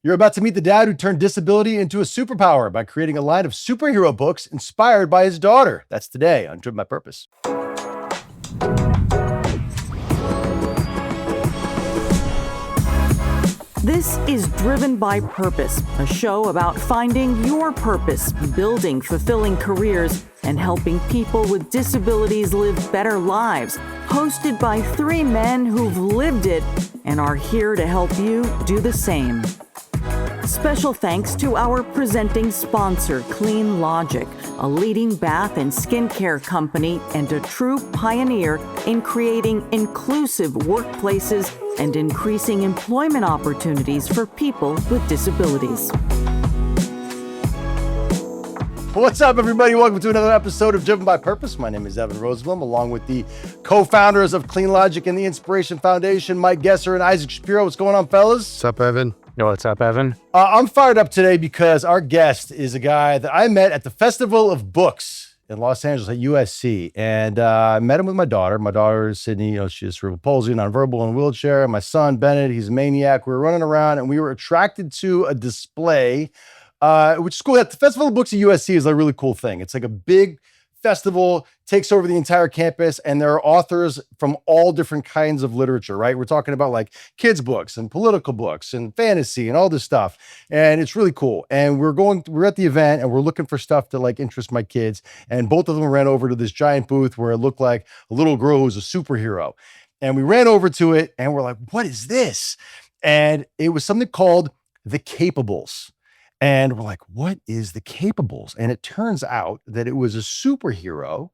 You're about to meet the dad who turned disability into a superpower by creating a line of superhero books inspired by his daughter. That's today on Driven by Purpose. This is Driven by Purpose, a show about finding your purpose, building fulfilling careers, and helping people with disabilities live better lives. Hosted by three men who've lived it and are here to help you do the same. Special thanks to our presenting sponsor, Clean Logic, a leading bath and skincare company and a true pioneer in creating inclusive workplaces and increasing employment opportunities for people with disabilities. What's up, everybody? Welcome to another episode of Driven by Purpose. My name is Evan Rosenblum, along with the co-founders of Clean Logic and the Inspiration Foundation, Mike Gesser and Isaac Shapiro. What's going on, fellas? What's up, Evan? Yo, what's up, Evan? I'm fired up today because our guest is a guy that I met at the Festival of Books in Los Angeles at USC. And I met him with my daughter. My daughter is Sydney. She has cerebral palsy, nonverbal, in a wheelchair. And my son, Bennett, he's a maniac. We were running around and we were attracted to a display, which is cool. At the Festival of Books at USC is a really cool thing. It's like a big festival, takes over the entire campus, and there are authors from all different kinds of literature, right? We're talking about like kids' books and political books and fantasy and all this stuff. And it's really cool. And we're at the event and we're looking for stuff to like interest my kids. And both of them ran over to this giant booth where it looked like a little girl who was a superhero. And we ran over to it and we're like, what is this? And it was something called The Capables. And we're like, what is The Capables? And it turns out that it was a superhero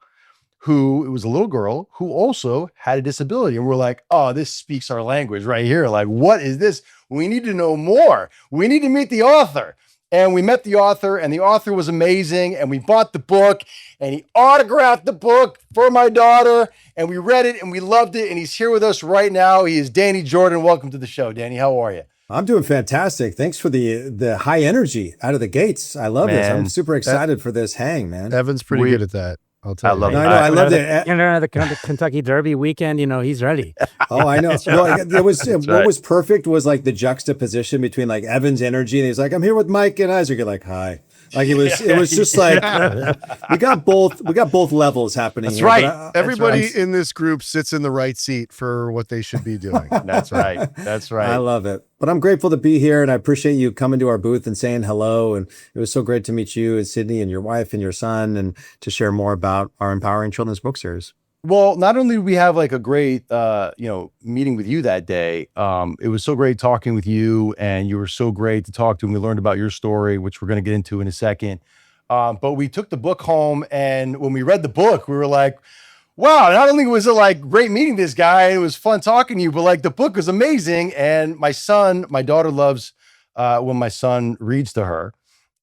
it was a little girl who also had a disability. And we're like, oh, this speaks our language right here. Like, what is this? We need to know more. We need to meet the author. And we met the author, and the author was amazing. And we bought the book, and he autographed the book for my daughter. And we read it, and we loved it. And he's here with us right now. He is Danny Jordan. Welcome to the show, Danny. How are you? I'm doing fantastic. Thanks for the high energy out of the gates. I love this. I'm super excited for this hang, man. Evan's pretty good at that. I'll tell you. I love it. The Kentucky Derby weekend, he's ready. Oh, I know. Well, what was perfect was like the juxtaposition between like Evan's energy, and he's like, I'm here with Mike and Isaac. You're like, hi. Like it was just like we got both levels happening. That's here, right. Everybody in this group sits in the right seat for what they should be doing. That's right. That's right. I love it. But I'm grateful to be here, and I appreciate you coming to our booth and saying hello. And it was so great to meet you and Sydney and your wife and your son, and to share more about our Empowering Children's Book Series. Well, not only did we have like a great, meeting with you that day, it was so great talking with you, and you were so great to talk to, and we learned about your story, which we're going to get into in a second. But we took the book home, and when we read the book, we were like, wow, not only was it like great meeting this guy, it was fun talking to you, but like the book was amazing. And my daughter loves when my son reads to her.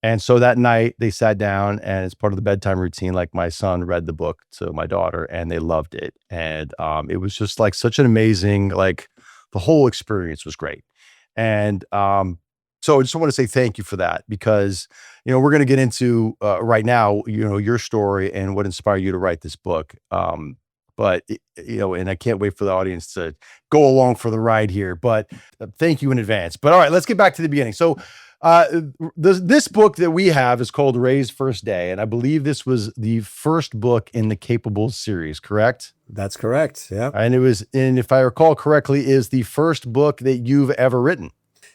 And so that night they sat down, and as part of the bedtime routine, like my son read the book to my daughter, and they loved it. And it was just like such an amazing, like the whole experience was great. And so I just want to say thank you for that, because, we're going to get into right now, your story and what inspired you to write this book. But, and I can't wait for the audience to go along for the ride here, but thank you in advance. But all right, let's get back to the beginning. So this book that we have is called Ray's First Day. And I believe this was the first book in the Capables series, correct? That's correct. Yeah. And if I recall correctly, is the first book that you've ever written.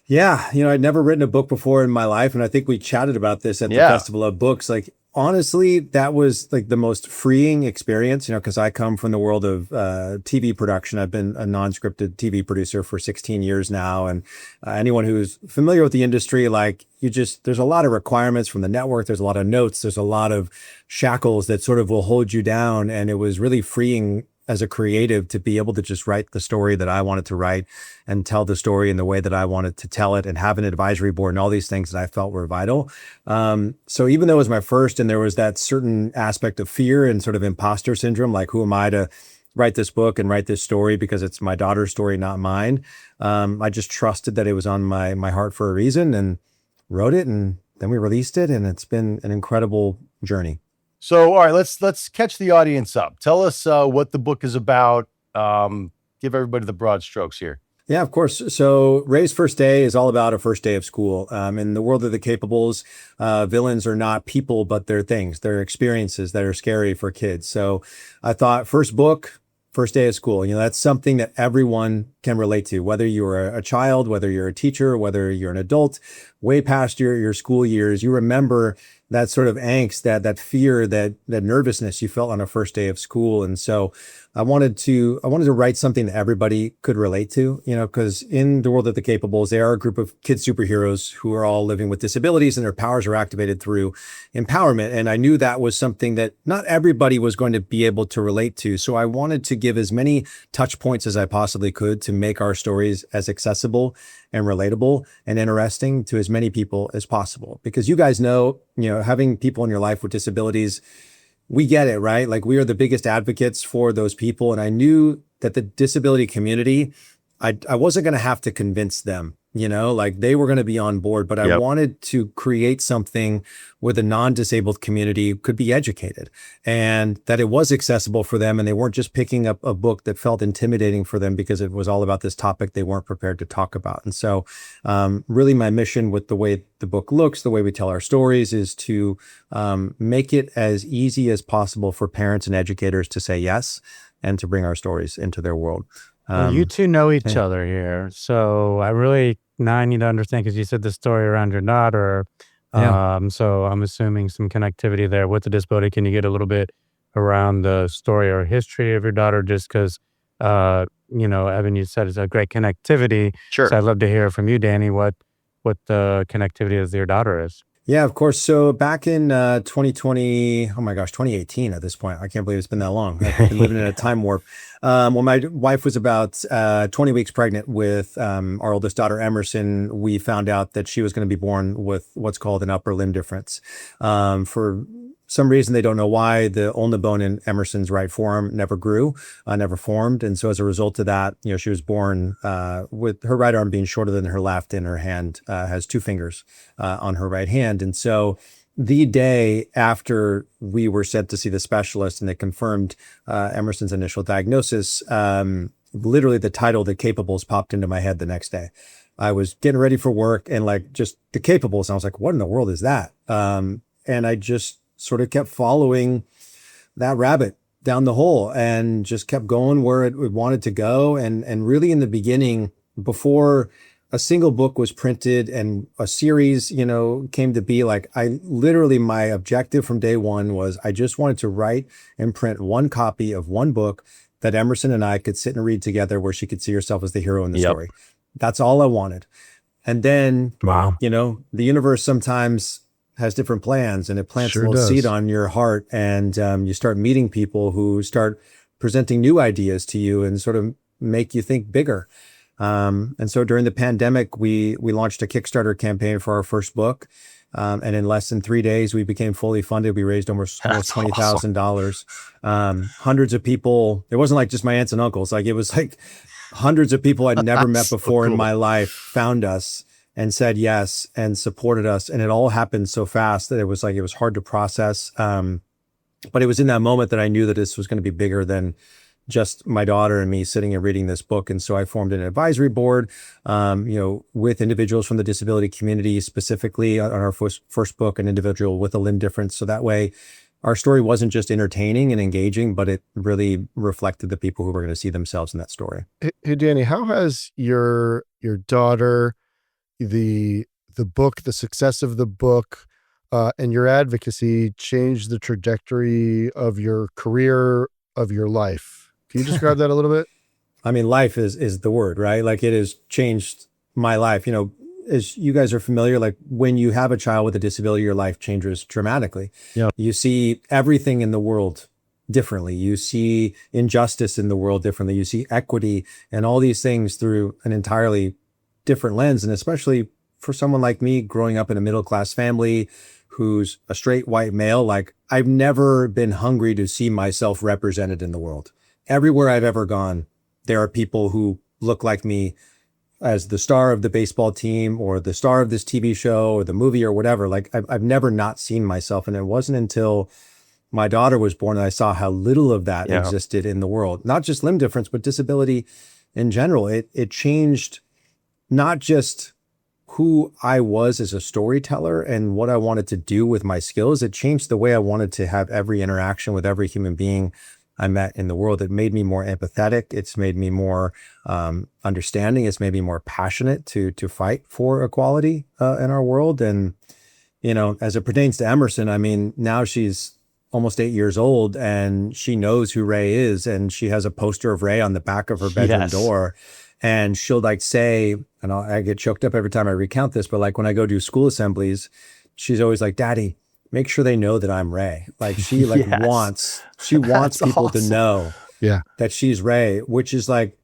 Yeah. I'd never written a book before in my life. And I think we chatted about this at the Festival of Books. Like, honestly, that was like the most freeing experience, because I come from the world of TV production. I've been a non-scripted TV producer for 16 years now. And anyone who's familiar with the industry, like there's a lot of requirements from the network. There's a lot of notes. There's a lot of shackles that sort of will hold you down. And it was really freeing as a creative to be able to just write the story that I wanted to write and tell the story in the way that I wanted to tell it, and have an advisory board and all these things that I felt were vital. So even though it was my first, and there was that certain aspect of fear and sort of imposter syndrome, like who am I to write this book and write this story because it's my daughter's story, not mine. I just trusted that it was on my heart for a reason, and wrote it, and then we released it, and it's been an incredible journey. So, all right, let's catch the audience up. Tell us what the book is about. Give everybody the broad strokes here. Yeah, of course. So Ray's first day is all about a first day of school. In the world of the Capables, villains are not people, but they're things. They're experiences that are scary for kids. So I thought first book, first day of school, that's something that everyone can relate to, whether you're a child, whether you're a teacher, whether you're an adult, way past your school years, you remember that sort of angst, that fear, that nervousness you felt on a first day of school. And so I wanted to write something that everybody could relate to, because in the world of the Capables, they are a group of kid superheroes who are all living with disabilities and their powers are activated through empowerment. And I knew that was something that not everybody was going to be able to relate to. So I wanted to give as many touch points as I possibly could to make our stories as accessible and relatable and interesting to as many people as possible. Because you guys know, having people in your life with disabilities, we get it, right? Like we are the biggest advocates for those people. And I knew that the disability community, I wasn't going to have to convince them, like they were going to be on board, but I wanted to create something where the non-disabled community could be educated and that it was accessible for them. And they weren't just picking up a book that felt intimidating for them because it was all about this topic they weren't prepared to talk about. And so really my mission with the way the book looks, the way we tell our stories is to make it as easy as possible for parents and educators to say yes and to bring our stories into their world. Well, you two know each other here. So now I need to understand, because you said the story around your daughter. So I'm assuming some connectivity there with the disability. Can you get a little bit around the story or history of your daughter? Just because, Evan, you said it's a great connectivity. Sure. So I'd love to hear from you, Danny, what the connectivity of your daughter is. Yeah, of course. So back in 2018 at this point, I can't believe it's been that long. I've been living in a time warp. When my wife was about 20 weeks pregnant with our oldest daughter, Emerson, we found out that she was going to be born with what's called an upper limb difference. For some reason, they don't know why, the ulna bone in Emerson's right forearm never grew, never formed. And so as a result of that, she was born with her right arm being shorter than her left, and her hand has 2 fingers on her right hand. And so the day after we were sent to see the specialist and they confirmed Emerson's initial diagnosis, literally the title, The Capables, popped into my head the next day. I was getting ready for work and just The Capables. And I was like, what in the world is that? And I just sort of kept following that rabbit down the hole and just kept going where it wanted to go. And really in the beginning, before a single book was printed and a series, came to be, my objective from day one was I just wanted to write and print one copy of one book that Emerson and I could sit and read together, where she could see herself as the hero in the story. That's all I wanted. And then, the universe sometimes has different plans, and it plants a little seed on your heart, and you start meeting people who start presenting new ideas to you and sort of make you think bigger. And so during the pandemic, we launched a Kickstarter campaign for our first book. And in less than 3 days, we became fully funded. We raised almost $20,000. Hundreds of people. It wasn't like just my aunts and uncles. It was hundreds of people I'd never met before in my life found us and said yes and supported us. And it all happened so fast that it was hard to process. But it was in that moment that I knew that this was going to be bigger than just my daughter and me sitting and reading this book. And so I formed an advisory board, with individuals from the disability community, specifically on our first book, an individual with a limb difference. So that way our story wasn't just entertaining and engaging, but it really reflected the people who were going to see themselves in that story. Hey, Danny, how has your daughter, the book, the success of the book, and your advocacy changed the trajectory of your career, of your life? Can you describe that a little bit? I mean, life is the word, right? It has changed my life. As you guys are familiar, when you have a child with a disability, your life changes dramatically. Yeah. You see everything in the world differently. You see injustice in the world differently. You see equity and all these things through an entirely different lens. And especially for someone like me, growing up in a middle-class family who's a straight white male, I've never been hungry to see myself represented in the world. Everywhere I've ever gone, there are people who look like me as the star of the baseball team or the star of this TV show or the movie or whatever. I've never not seen myself. And it wasn't until my daughter was born that I saw how little of that existed in the world. Not just limb difference, but disability in general. It changed not just who I was as a storyteller and what I wanted to do with my skills. It changed the way I wanted to have every interaction with every human being I met in the world. It made me more empathetic. It's made me more understanding. It's made me more passionate to fight for equality in our world. And, you know, as it pertains to Emerson, I mean, now she's almost 8 years old and she knows who Ray is. And she has a poster of Ray on the back of her bedroom door. And she'll like say, and I get choked up every time I recount this, but like when I go do school assemblies, she's always like, Daddy, make sure they know that I'm Ray. Like she like wants people to know that she's Ray, which is like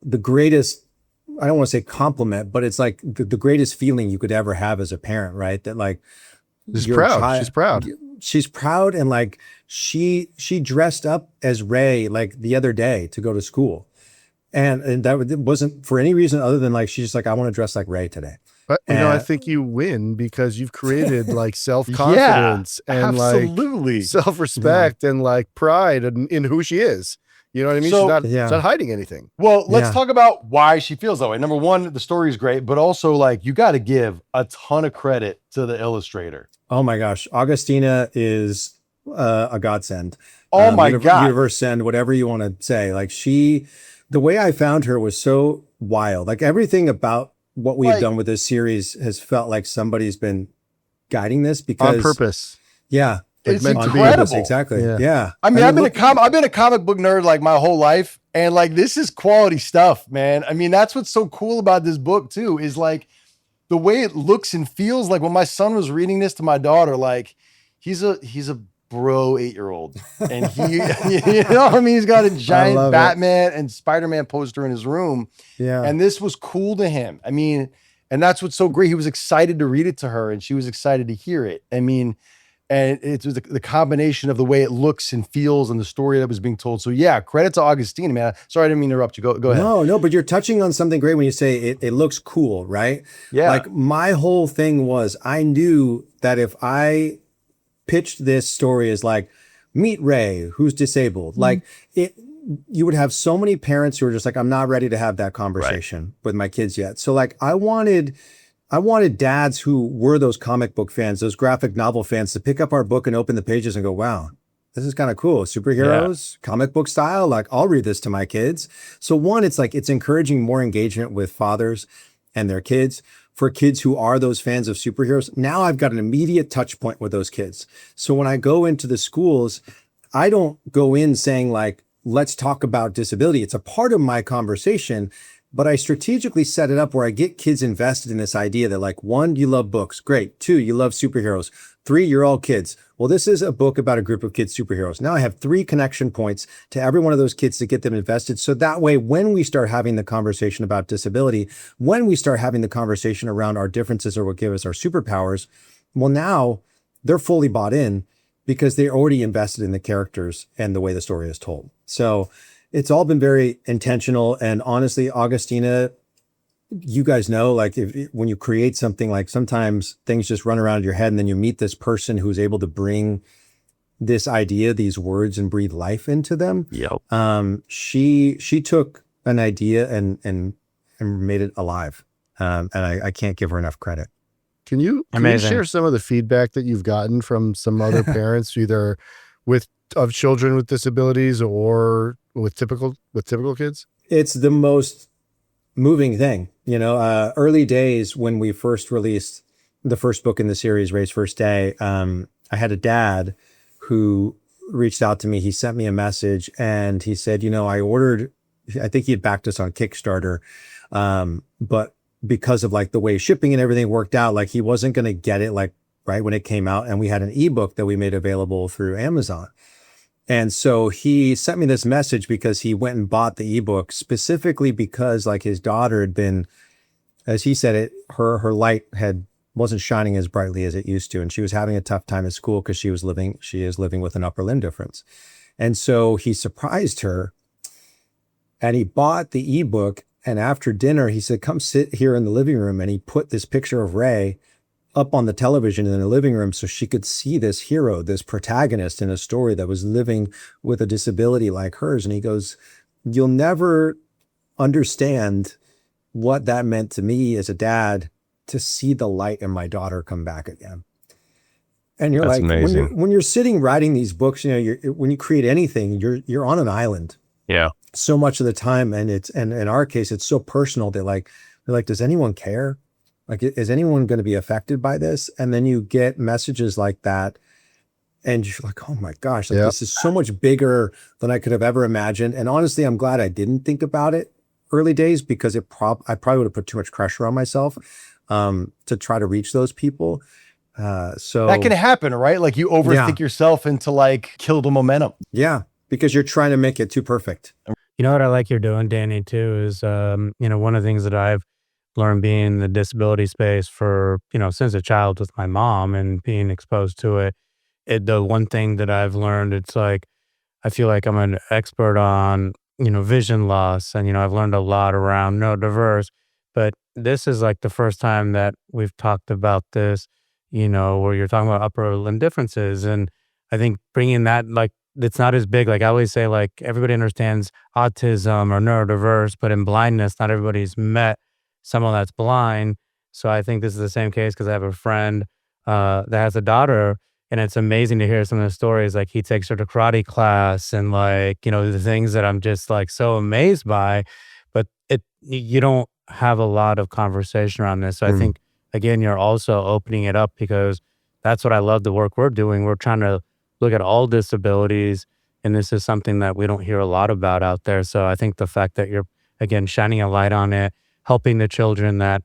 the greatest, I don't want to say compliment, but it's like the greatest feeling you could ever have as a parent, right? That like she's proud. She's proud. And like she dressed up as Ray like the other day to go to school. And that wasn't for any reason other than like, she's just like, I want to dress like Ray today. But you know, I think you win because you've created like self-confidence and like self-respect and like pride in who she is. You know what I mean? So, she's not hiding anything. Well, let's talk about why she feels that way. Number one, the story is great, but also like you got to give a ton of credit to the illustrator. Oh my gosh. Augustina is a godsend. Oh my God. Universe send, whatever you want to say. Like the way I found her was so wild. Like everything about what we've done with this series has felt like somebody's been guiding this because on purpose. Yeah. Like it's incredible. Exactly. Yeah. I mean, I've been a comic book nerd like my whole life. And like, this is quality stuff, man. I mean, that's what's so cool about this book too, is like the way it looks and feels. Like when my son was reading this to my daughter, like he's a bro 8-year-old and he, you know, I mean, he's got a giant Batman and Spider-Man poster in his room. Yeah. And this was cool to him. I mean, and that's what's so great. He was excited to read it to her and she was excited to hear it. I mean, and it was the combination of the way it looks and feels and the story that was being told. So yeah, credit to Augustina, man. Sorry, I didn't mean to interrupt you. Go ahead. No, but you're touching on something great when you say it looks cool, right? Yeah. Like my whole thing was I knew that if I pitched this story as like, meet Ray, who's disabled, like you would have so many parents who are just like, I'm not ready to have that conversation with my kids yet. So like I wanted dads who were those comic book fans, those graphic novel fans to pick up our book and open the pages and go, wow, this is kind of cool. Superheroes, comic book style. Like I'll read this to my kids. So one, it's like, it's encouraging more engagement with fathers and their kids. For kids who are those fans of superheroes, now I've got an immediate touch point with those kids. So when I go into the schools, I don't go in saying like, let's talk about disability. It's a part of my conversation, but I strategically set it up where I get kids invested in this idea that like, 1, you love books. Great. 2, you love superheroes. 3, you're all kids. Well, this is a book about a group of kids superheroes. Now I have 3 connection points to every one of those kids to get them invested. So that way, when we start having the conversation about disability, when we start having the conversation around our differences or what give us our superpowers, well, now they're fully bought in because they're already invested in the characters and the way the story is told. So it's all been very intentional. And honestly, Augustina, you guys know, like when you create something, like sometimes things just run around your head and then you meet this person who's able to bring this idea, these words and breathe life into them. Yep. She took an idea and made it alive. And I can't give her enough credit. Can you share some of the feedback that you've gotten from some other parents, either of children with disabilities or with typical kids? It's the most moving thing, you know. Early days when we first released the first book in the series, Ray's First Day, I had a dad who reached out to me. He sent me a message and he said, you know, I think he had backed us on Kickstarter, but because of like the way shipping and everything worked out, like he wasn't going to get it like right when it came out. And we had an ebook that we made available through Amazon. And so he sent me this message because he went and bought the ebook specifically because like his daughter had been, as he said it, her light wasn't shining as brightly as it used to. And she was having a tough time at school because she is living with an upper limb difference. And so he surprised her and he bought the ebook. And after dinner, he said, come sit here in the living room. And he put this picture of Ray up on the television in the living room so she could see this hero, this protagonist in a story that was living with a disability like hers. And he goes, you'll never understand what that meant to me as a dad to see the light in my daughter come back again. And you're That's like, amazing. when you're sitting writing these books, when you create anything, you're on an island Yeah. so much of the time. And in our case, it's so personal that they're like, does anyone care? Like, is anyone going to be affected by this? And then you get messages like that. And you're like, oh my gosh, like this is so much bigger than I could have ever imagined. And honestly, I'm glad I didn't think about it early days, because I probably would have put too much pressure on myself to try to reach those people. So that can happen, right? Like you overthink yourself into like kill the momentum. Yeah, because you're trying to make it too perfect. You know what I like you're doing, Danny, too, is, one of the things that I've learned being in the disability space for, since a child with my mom and being exposed to it, the one thing that I've learned, it's like, I feel like I'm an expert on, vision loss. And, I've learned a lot around neurodiverse, but this is like the first time that we've talked about this, where you're talking about upper limb differences. And I think bringing that, like, it's not as big. Like I always say, like everybody understands autism or neurodiverse, but in blindness, not everybody's met someone that's blind. So I think this is the same case because I have a friend that has a daughter, and it's amazing to hear some of the stories. Like he takes her to karate class and like, the things that I'm just like so amazed by, but you don't have a lot of conversation around this. So I think, again, you're also opening it up because that's what I love the work we're doing. We're trying to look at all disabilities, and this is something that we don't hear a lot about out there. So I think the fact that you're, again, shining a light on it, helping the children that,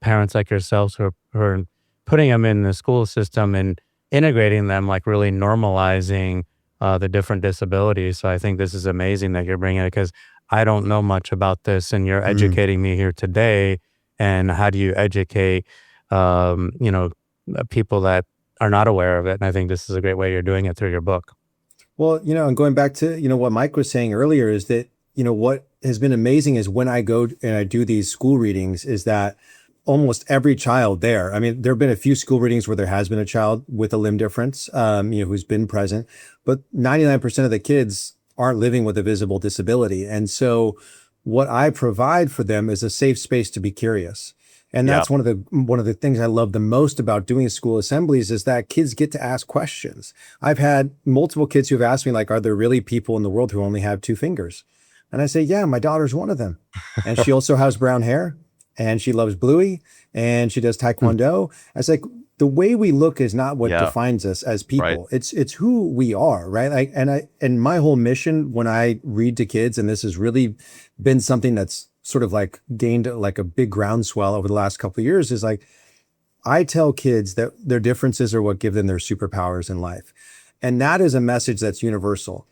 parents like yourselves who are putting them in the school system and integrating them, like really normalizing the different disabilities. So I think this is amazing that you're bringing it, because I don't know much about this, and you're educating me here today. And how do you educate, people that are not aware of it? And I think this is a great way you're doing it through your book. Well, and going back to, what Mike was saying earlier is that, what has been amazing is when I go and I do these school readings is that almost every child there, I mean, there have been a few school readings where there has been a child with a limb difference, who's been present, but 99% of the kids aren't living with a visible disability. And so what I provide for them is a safe space to be curious. And that's one of the things I love the most about doing school assemblies is that kids get to ask questions. I've had multiple kids who've asked me, like, are there really people in the world who only have 2 fingers? And I say, yeah, my daughter's one of them. And she also has brown hair, and she loves Bluey, and she does Taekwondo. I was like, the way we look is not what defines us as people. Right. It's who we are, right? Like, and my whole mission when I read to kids, and this has really been something that's sort of like gained like a big groundswell over the last couple of years, is like, I tell kids that their differences are what give them their superpowers in life. And that is a message that's universal.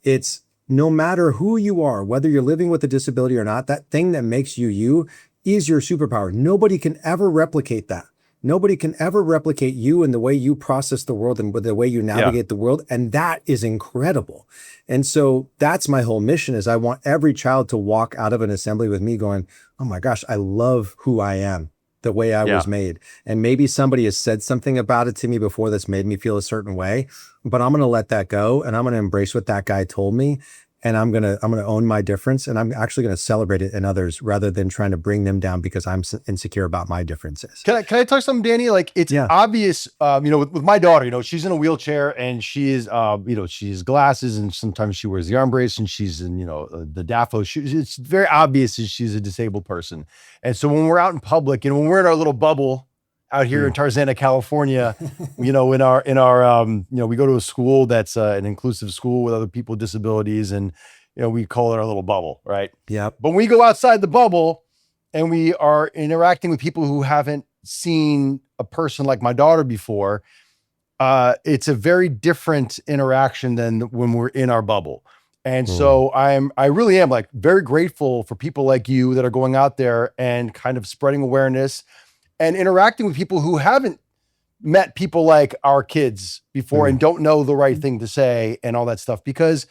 It's no matter who you are, whether you're living with a disability or not, that thing that makes you you is your superpower. Nobody can ever replicate that. Nobody can ever replicate you and the way you process the world and the way you navigate the world. And that is incredible. And so that's my whole mission, is I want every child to walk out of an assembly with me going, oh my gosh, I love who I am, the way I was made. And maybe somebody has said something about it to me before that's made me feel a certain way, but I'm going to let that go. And I'm going to embrace what that guy told me. And I'm going to own my difference, and I'm actually going to celebrate it in others rather than trying to bring them down because I'm insecure about my differences. Can I touch something, Danny? Like it's obvious, with my daughter, she's in a wheelchair and she is, she has glasses and sometimes she wears the arm brace and she's in, the DAFO shoes. It's very obvious that she's a disabled person. And so when we're out in public and when we're in our little bubble out here in Tarzana, California, in our we go to a school that's an inclusive school with other people with disabilities, and we call it our little bubble, right? Yeah. But when we go outside the bubble and we are interacting with people who haven't seen a person like my daughter before, it's a very different interaction than when we're in our bubble. And so I really am like very grateful for people like you that are going out there and kind of spreading awareness and interacting with people who haven't met people like our kids before and don't know the right thing to say and all that stuff. Because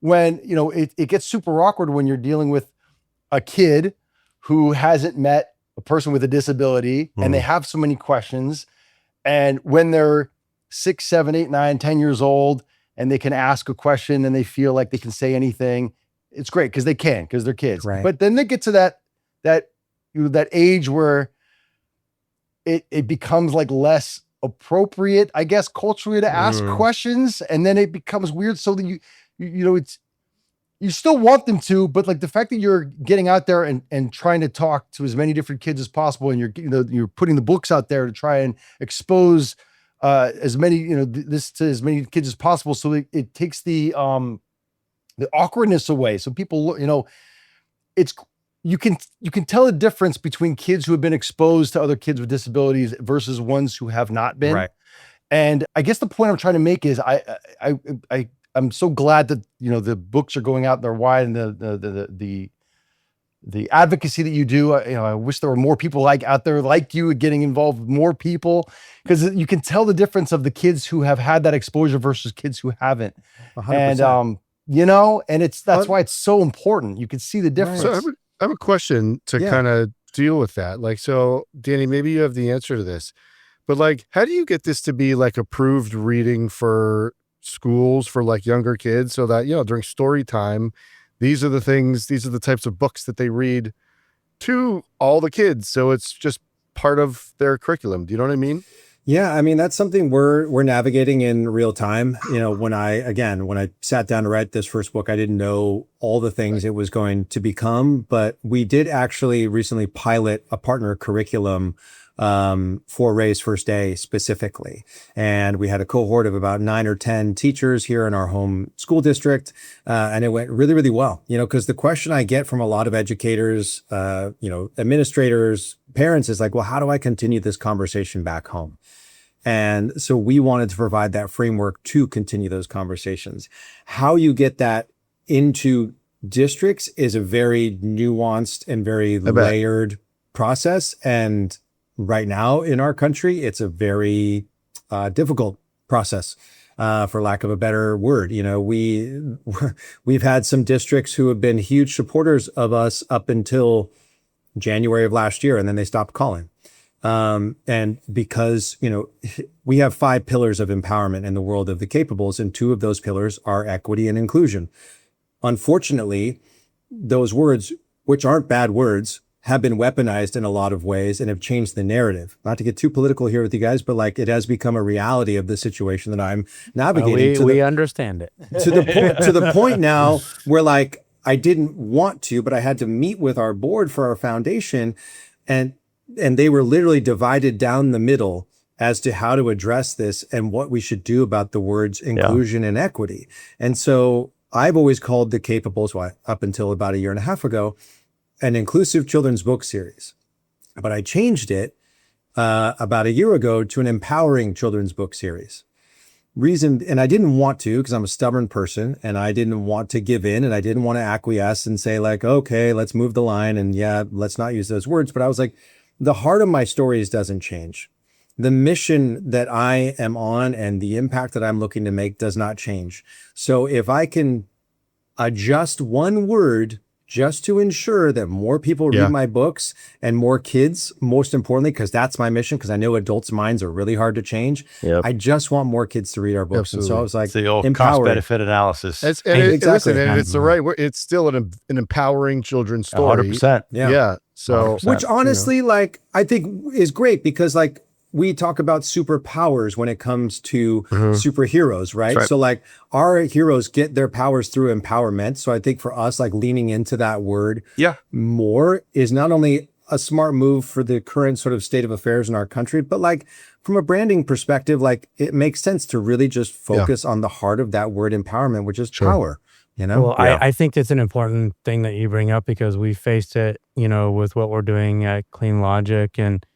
when, it gets super awkward when you're dealing with a kid who hasn't met a person with a disability and they have so many questions. And when they're 6, 7, 8, 9, 10 years old and they can ask a question and they feel like they can say anything, it's great because they're kids. Right. But then they get to that age where it becomes like less appropriate, I guess, culturally to ask questions, and then it becomes weird. So that you still want them to, but like the fact that you're getting out there and trying to talk to as many different kids as possible, and you're putting the books out there to try and expose as many this to as many kids as possible, so that it takes the awkwardness away. So people, it's you can tell the difference between kids who have been exposed to other kids with disabilities versus ones who have not been. Right. And I guess the point I'm trying to make is I'm so glad that the books are going out there wide, and the advocacy that you do. I wish there were more people out there like you, getting involved with more people, because you can tell the difference of the kids who have had that exposure versus kids who haven't. 100%. And that's why it's so important. You can see the difference. So I have a question to kind of deal with that. Like, so Danny, maybe you have the answer to this, but like, how do you get this to be like approved reading for schools for like younger kids, so that, during story time, these are the types of books that they read to all the kids. So it's just part of their curriculum. Do you know what I mean? Yeah, I mean, that's something we're navigating in real time. When I sat down to write this first book, I didn't know all the things it was going to become, but we did actually recently pilot a partner curriculum for Ray's First Day specifically. And we had a cohort of about 9 or 10 teachers here in our home school district. And it went really, really well, because the question I get from a lot of educators, administrators, parents is like, well, how do I continue this conversation back home? And so we wanted to provide that framework to continue those conversations. How you get that into districts is a very nuanced and very layered process. And right now in our country, it's a very difficult process, for lack of a better word. We've had some districts who have been huge supporters of us up until January of last year, and then they stopped calling. And because, we have 5 pillars of empowerment in the world of the capables, and 2 of those pillars are equity and inclusion. Unfortunately, those words, which aren't bad words, have been weaponized in a lot of ways and have changed the narrative. Not to get too political here with you guys, but like, it has become a reality of the situation that I'm navigating. We understand it. To the point now where like, I didn't want to, but I had to meet with our board for our foundation, and they were literally divided down the middle as to how to address this and what we should do about the words inclusion and equity. And so I've always called the Capables, up until about a year and a half ago, an inclusive children's book series. But I changed it about a year ago to an empowering children's book series. And I didn't want to, because I'm a stubborn person, and I didn't want to give in, and I didn't want to acquiesce and say like, okay, let's move the line, and let's not use those words. But I was like, the heart of my stories doesn't change. The mission that I am on and the impact that I'm looking to make does not change. So if I can adjust one word just to ensure that more people read my books, and more kids, most importantly, because that's my mission, because I know adults' minds are really hard to change. Yep. I just want more kids to read our books. Absolutely. And so I was like, It's the old empowered. cost-benefit analysis. Exactly. And it's the right word. It's still an empowering children's story. 100%. Yeah. So, 100%. Which honestly, like, I think is great, because like, we talk about superpowers when it comes to superheroes, right? So like, our heroes get their powers through empowerment. So I think for us, like, leaning into that word more is not only a smart move for the current sort of state of affairs in our country, but like, from a branding perspective, like, it makes sense to really just focus on the heart of that word empowerment, which is power. Well, I think it's an important thing that you bring up, because we faced it, with what we're doing at Clean Logic. And,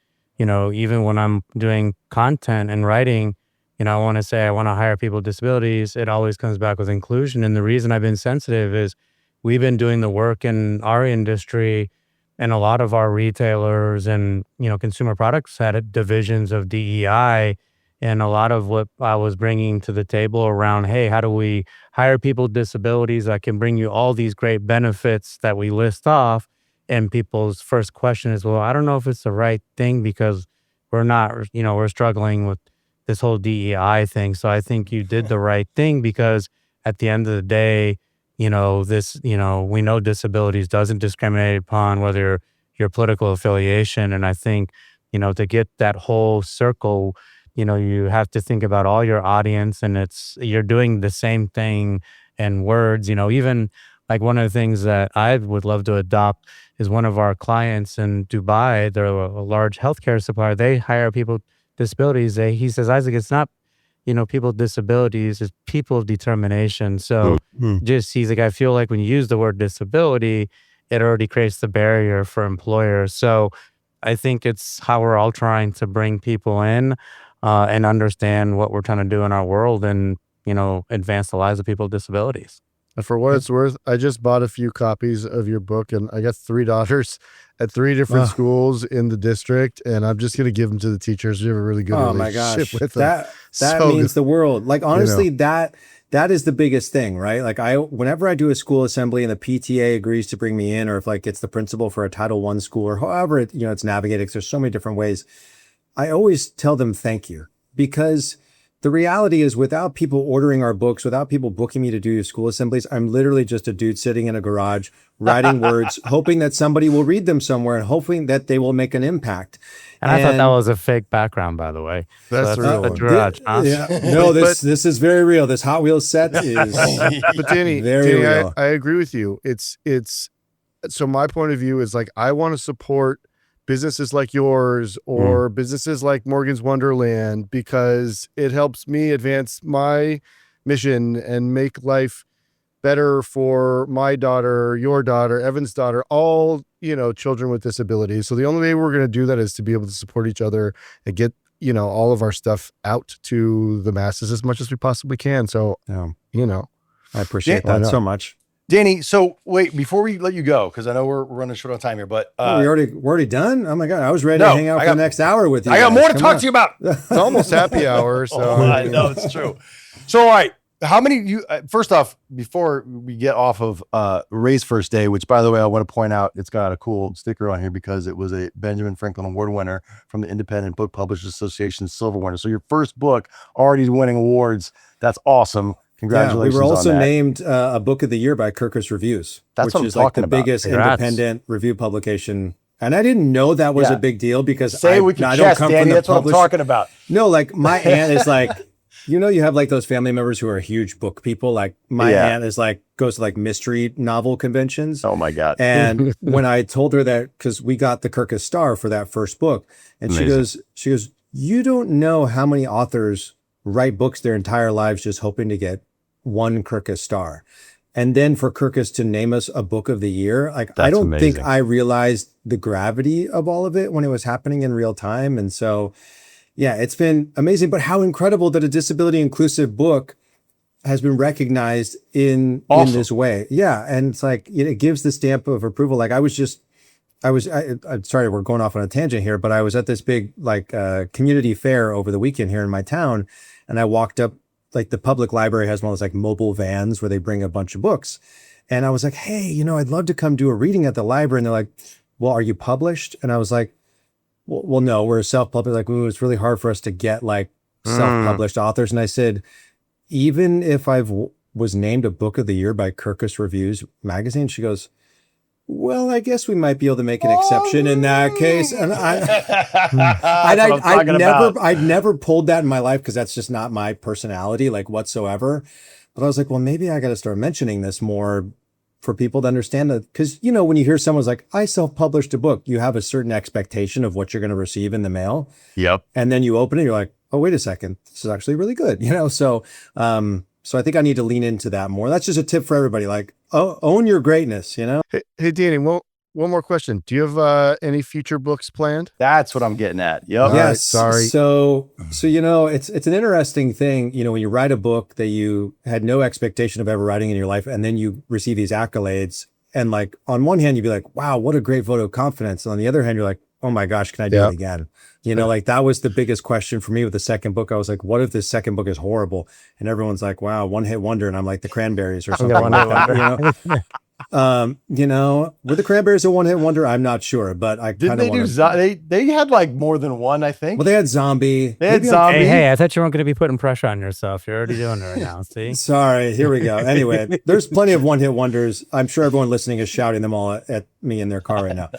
even when I'm doing content and writing, I want to say I want to hire people with disabilities. It always comes back with inclusion. And the reason I've been sensitive is we've been doing the work in our industry, and a lot of our retailers and, consumer products had divisions of DEI. And a lot of what I was bringing to the table around, hey, how do we hire people with disabilities that can bring you all these great benefits that we list off? And people's first question is, well, I don't know if it's the right thing, because we're not, we're struggling with this whole DEI thing. So I think you did the right thing, because at the end of the day, this, we know disabilities doesn't discriminate upon whether your political affiliation. And I think, to get that whole circle, you have to think about all your audience, and you're doing the same thing in words, even like one of the things that I would love to adopt is one of our clients in Dubai. They're a large healthcare supplier. They hire people with disabilities. He says, Isaac, it's not, people with disabilities, it's people of determination. So he's like, I feel like when you use the word disability, it already creates the barrier for employers. So I think it's how we're all trying to bring people in and understand what we're trying to do in our world and, advance the lives of people with disabilities. And for what it's worth, I just bought a few copies of your book, and I got 3 daughters at 3 different schools in the district, and I'm just going to give them to the teachers. We have a really good relationship with them. That So means good. the world. Like, honestly, that is the biggest thing, right? Like, whenever I do a school assembly and the PTA agrees to bring me in, or if like it's the principal for a Title I school, or however it's navigated, 'cause there's so many different ways, I always tell them thank you, because the reality is, without people ordering our books, without people booking me to do school assemblies, I'm literally just a dude sitting in a garage writing words, hoping that somebody will read them somewhere and hoping that they will make an impact. And I thought that was a fake background, by the way. That's So the real the one. garage. Huh? Yeah. No, this is very real. This Hot Wheels set is But Danny, very real. I agree with you. It's so my point of view is like, I want to support businesses like yours or businesses like Morgan's Wonderland, because it helps me advance my mission and make life better for my daughter, your daughter, Evan's daughter, all, children with disabilities. So the only way we're going to do that is to be able to support each other and get, all of our stuff out to the masses as much as we possibly can. So, Yeah. I appreciate Why that not? so much. Danny, so wait, before we let you go, because I know we're running short on time here, but we're already done? Oh my God. I was ready to no, hang out I for got- the next hour with you. I got guys. more to Come talk on. to you about. It's almost happy hour. So I know it's true. So, all right, how many you? First off, before we get off of Ray's first day, which by the way, I want to point out, it's got a cool sticker on here because it was a Benjamin Franklin Award winner from the Independent Book Publishers Association silver winner. So your first book already winning awards. That's awesome. Congratulations. Yeah, we were also on that. named a book of the year by Kirkus Reviews, That's which what I'm is like talking the about. biggest Congrats. independent review publication. And I didn't know that was Yeah. a big deal because Say I, we can I chest, don't come Danny. from the That's what I'm publish- talking about. No, like my aunt is like, you have like those family members who are huge book people. Like my Yeah. aunt is like, goes to like mystery novel conventions. Oh my God. And when I told her that, because we got the Kirkus Star for that first book, and she goes, you don't know how many authors write books their entire lives just hoping to get one Kirkus Star. And then for Kirkus to name us a book of the year, like I That's don't think amazing. I realized the gravity of all of it when it was happening in real time. And so, yeah, it's been amazing. But how incredible that a disability inclusive book has been recognized in this way. Yeah. And it's like, it gives the stamp of approval. Like I'm sorry, we're going off on a tangent here, but I was at this big community fair over the weekend here in my town. And I walked up, like the public library has one of those like mobile vans where they bring a bunch of books. And I was like, hey, I'd love to come do a reading at the library. And they're like, well, are you published? And I was like, well, no, we're self-published. Like, ooh, it's really hard for us to get like self-published authors. And I said, even if was named a book of the year by Kirkus Reviews magazine, she goes, well, I guess we might be able to make an exception in that case. And I'd never pulled that in my life because that's just not my personality, like whatsoever. But I was like, well, maybe I got to start mentioning this more for people to understand that. Because, when you hear someone's like, I self-published a book, you have a certain expectation of what you're going to receive in the mail. Yep. And then you open it, you're like, oh, wait a second, this is actually really good. So I think I need to lean into that more. That's just a tip for everybody. Like, own your greatness, Hey, Danny, one more question. Do you have any future books planned? That's what I'm getting at. Yep. All right, Yes. sorry. So it's an interesting thing, when you write a book that you had no expectation of ever writing in your life, and then you receive these accolades. And like, on one hand, you'd be like, wow, what a great vote of confidence. And on the other hand, you're like, oh my gosh, can I do Yeah. it again? Like that was the biggest question for me with the second book. I was like, what if this second book is horrible? And everyone's like, wow, one hit wonder. And I'm like the Cranberries or something like that, You know, were the Cranberries a one-hit wonder? I'm not sure, but I Didn't kind of they do want to. they had like more than one, I think. Well, they had Zombie. They had Maybe Zombie. Hey, I thought you weren't going to be putting pressure on yourself. You're already doing it right now. See? Sorry, here we go. Anyway, there's plenty of one-hit wonders. I'm sure everyone listening is shouting them all at me in their car right now.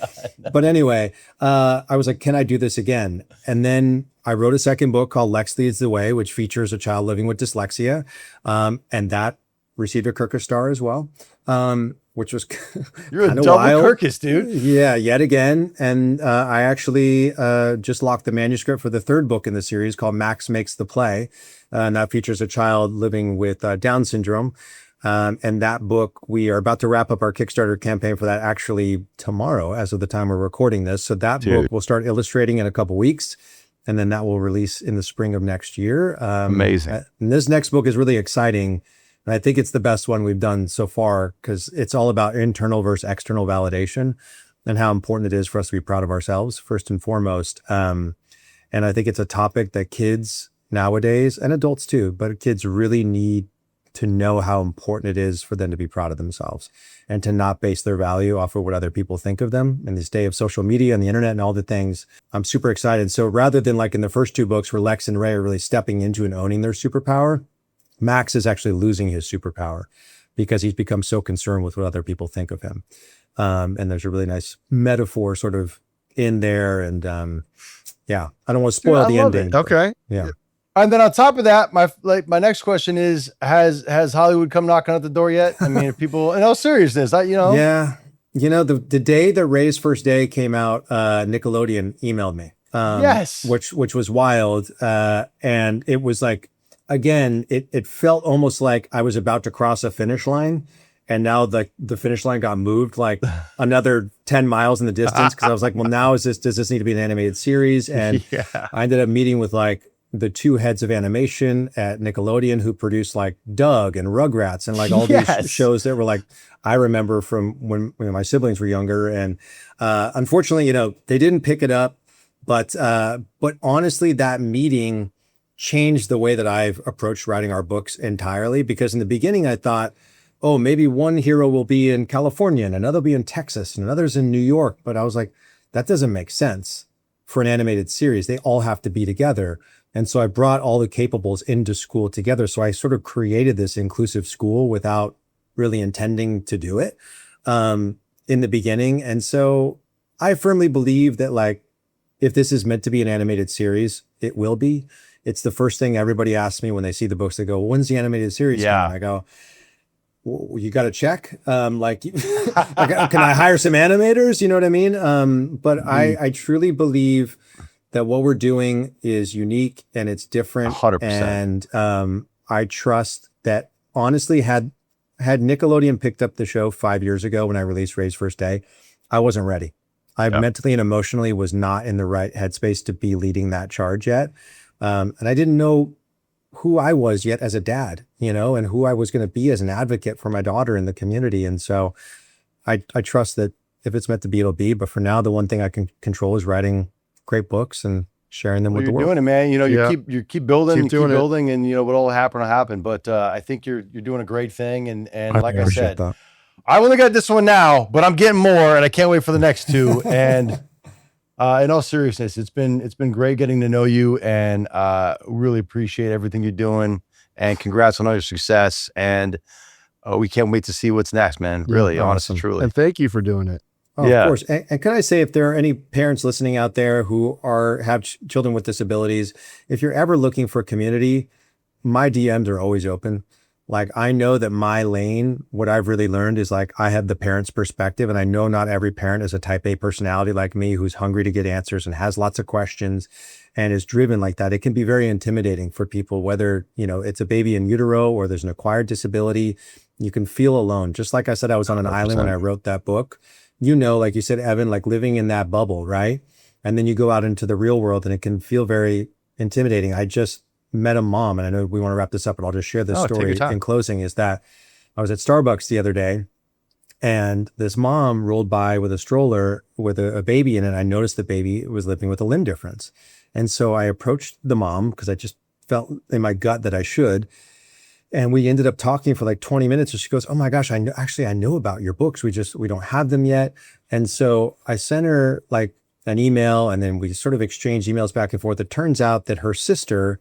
But anyway, I was like, can I do this again? And then I wrote a second book called Lex Leads the Way, which features a child living with dyslexia. And that received a Kirkus star as well, which was You're a kinda double wild. Kirkus, dude. Yeah, yet again. And I actually just locked the manuscript for the third book in the series called Max Makes the Play. And that features a child living with Down syndrome. And that book, we are about to wrap up our Kickstarter campaign for that actually tomorrow, as of the time we're recording this. So that book will start illustrating in a couple weeks. And then that will release in the spring of next year. Amazing. And this next book is really exciting. And I think it's the best one we've done so far because it's all about internal versus external validation and how important it is for us to be proud of ourselves, first and foremost. And I think it's a topic that kids nowadays, and adults too, but kids really need to know how important it is for them to be proud of themselves and to not base their value off of what other people think of them in this day of social media and the internet and all the things. I'm super excited. So rather than like in the first two books where Lex and Ray are really stepping into and owning their superpower, Max is actually losing his superpower because he's become so concerned with what other people think of him. And there's a really nice metaphor sort of in there. And yeah, I don't want to spoil the love ending. it. Okay. Yeah. And then on top of that, my next question is: Has Hollywood come knocking at the door yet? I mean, if people, in all seriousness, Yeah. You know, the day that Ray's first day came out, Nickelodeon emailed me. Yes. Which was wild. And it was like, again, it felt almost like I was about to cross a finish line. And now the finish line got moved like another 10 miles in the distance. Cause I was like, well, now does this need to be an animated series? And I ended up meeting with like the two heads of animation at Nickelodeon who produced like Doug and Rugrats and like all these shows that were like, I remember from when my siblings were younger. And unfortunately, you know, they didn't pick it up, but honestly, that meeting changed the way that I've approached writing our books entirely. Because in the beginning, I thought, oh, maybe one hero will be in California and another will be in Texas and another's in New York. But I was like, that doesn't make sense for an animated series. They all have to be together. And so I brought all the capables into school together. So I sort of created this inclusive school without really intending to do it in the beginning. And so I firmly believe that like, if this is meant to be an animated series, it will be. It's the first thing everybody asks me when they see the books. They go, well, when's the animated series coming? I go, well, you got to check. Like, can I hire some animators? You know what I mean? But I truly believe that what we're doing is unique and it's different. 100%. And I trust that honestly, had Nickelodeon picked up the show 5 years ago when I released Ray's First Day, I wasn't ready. I mentally and emotionally was not in the right headspace to be leading that charge yet. And I didn't know who I was yet as a dad, you know, and who I was going to be as an advocate for my daughter in the community. And so I trust that if it's meant to be, it'll be. But for now, the one thing I can control is writing great books and sharing them with the world. You're doing it, man. You know, you keep building, keep building, and you know what'll happen will happen. But I think you're doing a great thing. And like I said, that. I only got this one now, but I'm getting more, and I can't wait for the next two. And in all seriousness, it's been great getting to know you, and really appreciate everything you're doing. And congrats on all your success. And we can't wait to see what's next, man. Really, honestly, truly. And thank you for doing it. Oh, of course. And can I say, if there are any parents listening out there who have children with disabilities, if you're ever looking for community, my DMs are always open. Like, I know that my lane, what I've really learned is like, I have the parent's perspective, and I know not every parent is a type A personality like me who's hungry to get answers and has lots of questions and is driven like that. It can be very intimidating for people, whether, you know, it's a baby in utero or there's an acquired disability. You can feel alone. Just like I said, I was on an 100%. Island when I wrote that book. You know, like you said, Evan, like living in that bubble, right? And then you go out into the real world and it can feel very intimidating. I just met a mom, and I know we want to wrap this up, but I'll just share this story in closing, is that I was at Starbucks the other day and this mom rolled by with a stroller with a baby in it. I noticed the baby was living with a limb difference. And so I approached the mom because I just felt in my gut that I should. And we ended up talking for like 20 minutes. And she goes, oh my gosh, I know about your books. We don't have them yet. And so I sent her like an email, and then we sort of exchanged emails back and forth. It turns out that her sister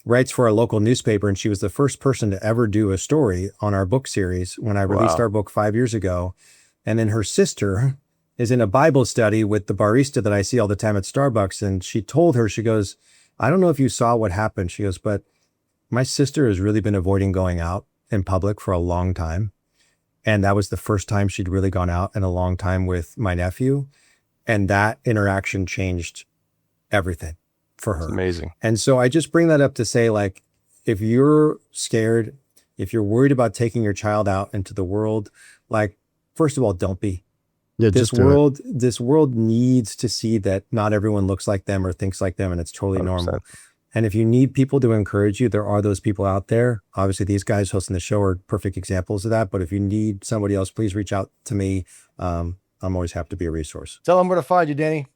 writes for a local newspaper, and she was the first person to ever do a story on our book series when I released our book 5 years ago. And then her sister is in a Bible study with the barista that I see all the time at Starbucks. And she told her, she goes, I don't know if you saw what happened. She goes, but my sister has really been avoiding going out in public for a long time. And that was the first time she'd really gone out in a long time with my nephew. And that interaction changed everything for her. It's amazing. And so I just bring that up to say, like, if you're scared, if you're worried about taking your child out into the world, like, first of all, don't be. Yeah, This world needs to see that not everyone looks like them or thinks like them, and it's totally 100%. normal. And if you need people to encourage you, there are those people out there. Obviously, these guys hosting the show are perfect examples of that. But if you need somebody else, please reach out to me. I'm always happy to be a resource. Tell them where to find you, Danny.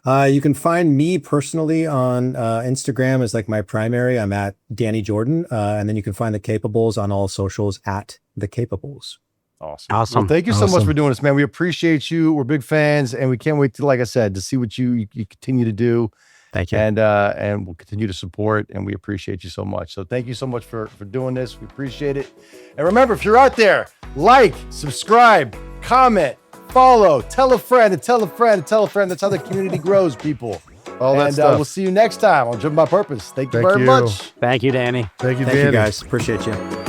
You can find me personally on Instagram as like my primary. I'm at Danny Jordan. And then you can find The Capables on all socials at The Capables. Awesome. Well, thank you so much for doing this, man. We appreciate you. We're big fans, and we can't wait to, like I said, to see what you continue to do. Thank you. And we'll continue to support, and we appreciate you so much. So thank you so much for doing this. We appreciate it. And remember, if you're out there, like, subscribe, comment, follow, tell a friend, and tell a friend, and tell a friend. That's how the community grows, people. All that and stuff. we'll see you next time on Driven by Purpose. Thank you very much. Thank you, Danny. Thank you, Thank Danny. you, guys. Appreciate you.